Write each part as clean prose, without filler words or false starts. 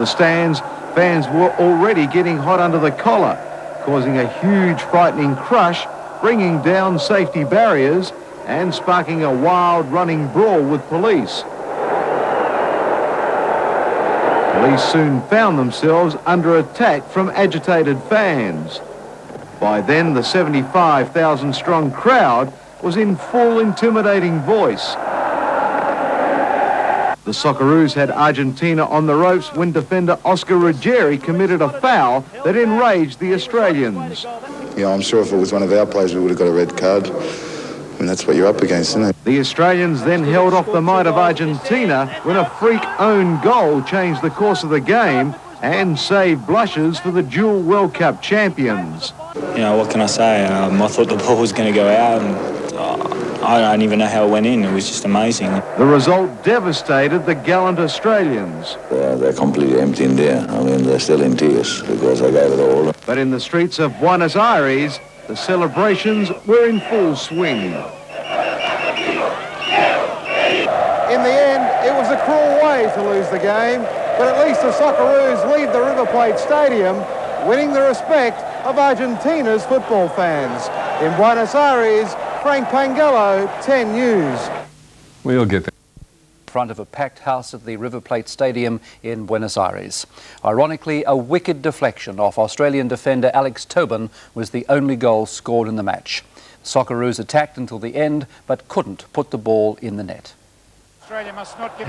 The stands, fans were already getting hot under the collar, causing a huge frightening crush, bringing down safety barriers and sparking a wild running brawl with police. Police soon found themselves under attack from agitated fans. By then, the 75,000-strong crowd was in full intimidating voice. The Socceroos had Argentina on the ropes when defender Oscar Ruggieri committed a foul that enraged the Australians. Yeah, I'm sure if it was one of our players, we would have got a red card. And that's what you're up against, isn't it? The Australians then held off the might of Argentina when a freak own goal changed the course of the game and saved blushes for the dual World Cup champions. You know, what can I say? I thought the ball was going to go out, and I don't even know how it went in. It was just amazing. The result devastated the gallant Australians. They're completely empty in there. I mean, they're still in tears because I gave it all. But in the streets of Buenos Aires, the celebrations were in full swing. In the end, it was a cruel way to lose the game, but at least the Socceroos leave the River Plate Stadium, winning the respect of Argentina's football fans. In Buenos Aires, Frank Pangello, 10 News. We'll get there. In front of a packed house at the River Plate Stadium in Buenos Aires. Ironically, a wicked deflection off Australian defender Alex Tobin was the only goal scored in the match. Socceroos attacked until the end, but couldn't put the ball in the net.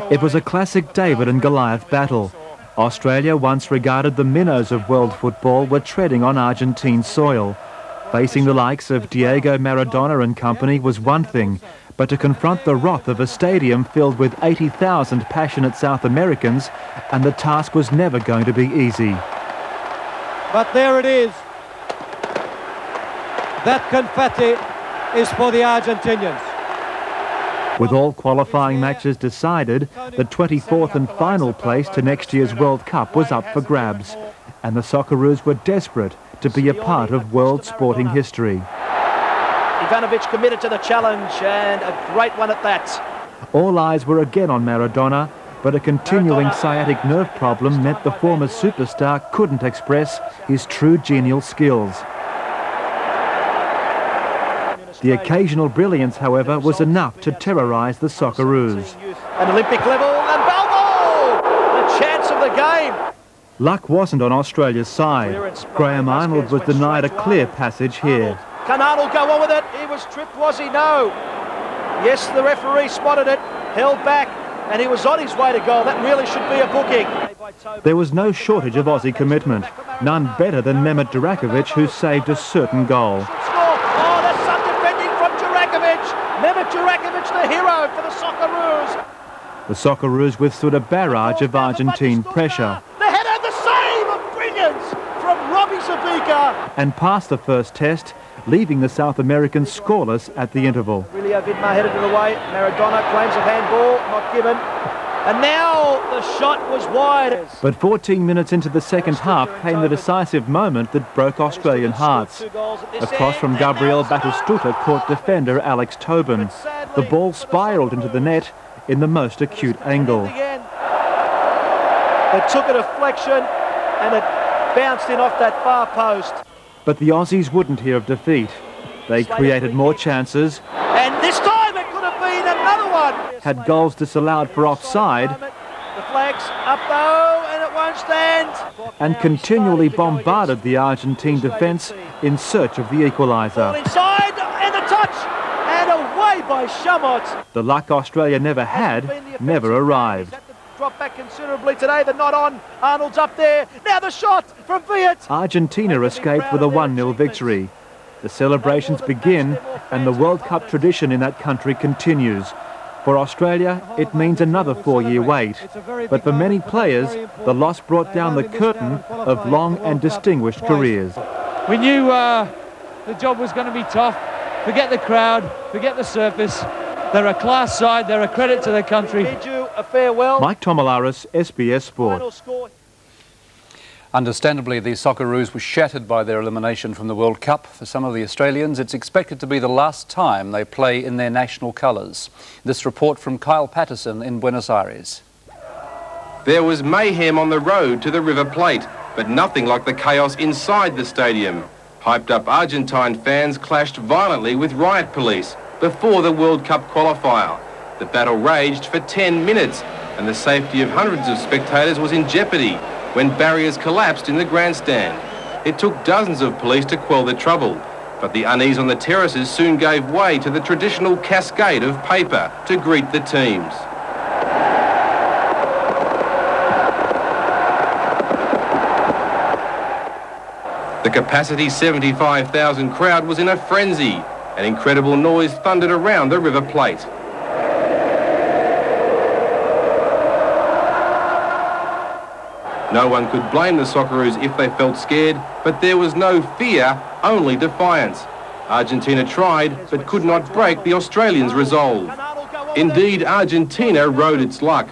It was a classic David and Goliath battle. Australia, once regarded the minnows of world football, were treading on Argentine soil. Facing the likes of Diego Maradona and company was one thing, but to confront the wrath of a stadium filled with 80,000 passionate South Americans, and the task was never going to be easy. But there it is. That confetti is for the Argentinians. With all qualifying matches decided, the 24th and final place to next year's World Cup was up for grabs, and the Socceroos were desperate to be a part of world sporting history. Ivanovic committed to the challenge, and a great one at that. All eyes were again on Maradona, but a continuing sciatic nerve problem meant the former superstar couldn't express his true genial skills. The occasional brilliance, however, was enough to terrorise the Socceroos. An Olympic level, and Balbo! The chance of the game. Luck wasn't on Australia's side. Graham Arnold was denied a clear passage here. Can Arnold go on with it? He was tripped, was he? No. Yes, the referee spotted it, held back, and he was on his way to goal. That really should be a booking. There was no shortage of Aussie commitment. None better than Mehmet Durakovic, who saved a certain goal. Mehmet Durakovic, the hero for the Socceroos. The Socceroos withstood a barrage of Argentine pressure. The header, the save of brilliance from Robbie Zabika. And passed the first test, leaving the South Americans scoreless at the interval. Rilio Vidmar headed it away. Maradona claims a handball, not given. And now the shot was wide. But 14 minutes into the second half came the decisive moment that broke Australian hearts. A cross from Gabriel Batistuta caught defender Alex Tobin. The ball spiralled into the net in the most acute angle. It took a deflection and it bounced in off that far post. But the Aussies wouldn't hear of defeat. They created more chances. And this time it could have been another one. Had goals disallowed for offside. The flag's up though, and it won't stand. And continually bombarded the Argentine defence in search of the equaliser. Inside, and a touch, and away by Chamot. The luck Australia never had never arrived. Drop back considerably today, the not on. Arnold's up there. Now the shot from Viet. Argentina escaped with a 1-0 victory. The celebrations begin, and the World Cup tradition in that country continues. For Australia, it means another 4-year wait. But for many players, the loss brought down the curtain of long and distinguished careers. We knew the job was going to be tough. Forget the crowd, forget the surface. They're a class side, they're a credit to their country. Bid you a farewell. Mike Tomalaris, SBS Sport. Understandably, the Socceroos were shattered by their elimination from the World Cup. For some of the Australians, it's expected to be the last time they play in their national colours. This report from Kyle Patterson in Buenos Aires. There was mayhem on the road to the River Plate, but nothing like the chaos inside the stadium. Hyped-up Argentine fans clashed violently with riot police before the World Cup qualifier. The battle raged for 10 minutes, and the safety of hundreds of spectators was in jeopardy when barriers collapsed in the grandstand. It took dozens of police to quell the trouble, but the unease on the terraces soon gave way to the traditional cascade of paper to greet the teams. The capacity 75,000 crowd was in a frenzy. An incredible noise thundered around the River Plate. No one could blame the Socceroos if they felt scared, but there was no fear, only defiance. Argentina tried, but could not break the Australians' resolve. Indeed, Argentina rode its luck.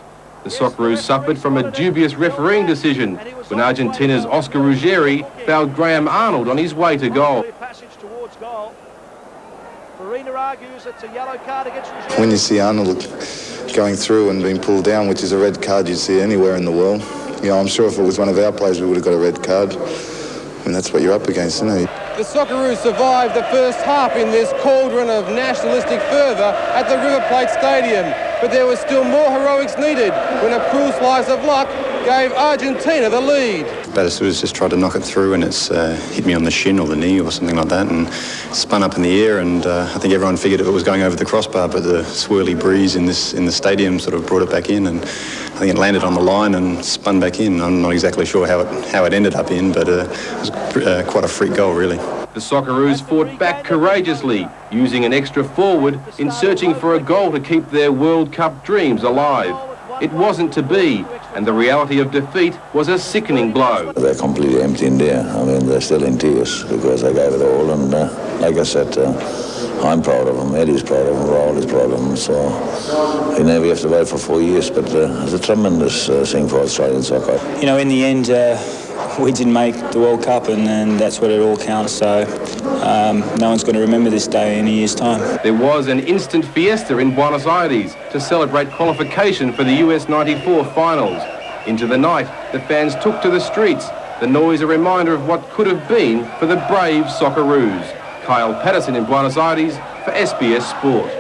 The Socceroos suffered from a dubious refereeing decision when Argentina's Oscar Ruggeri fouled Graham Arnold on his way to goal. When you see Arnold going through and being pulled down, which is a red card you'd see anywhere in the world, you know, I'm sure if it was one of our players, we would have got a red card. And that's what you're up against, isn't it? The Socceroos survived the first half in this cauldron of nationalistic fervour at the River Plate Stadium. But there was still more heroics needed when a cruel slice of luck gave Argentina the lead. Batistuzzi just tried to knock it through, and it's hit me on the shin or the knee or something like that, and spun up in the air, and I think everyone figured if it was going over the crossbar, but the swirly breeze in the stadium sort of brought it back in, and I think it landed on the line and spun back in. I'm not exactly sure how it ended up in, but it was quite a freak goal, really. The Socceroos fought back courageously, using an extra forward in searching for a goal to keep their World Cup dreams alive. It wasn't to be, and the reality of defeat was a sickening blow. They're completely empty in there. I mean, they're still in tears because I gave it all, and like I said, I'm proud of them, Eddie's proud of them, Raul is proud of them, so you know, we have to wait for 4 years, but it's a tremendous thing for Australian soccer. You know, in the end, we didn't make the World Cup, and that's what it all counts, so no one's going to remember this day in a year's time. There was an instant fiesta in Buenos Aires to celebrate qualification for the US '94 finals. Into the night, the fans took to the streets, the noise a reminder of what could have been for the brave Socceroos. Kyle Patterson in Buenos Aires for SBS Sport.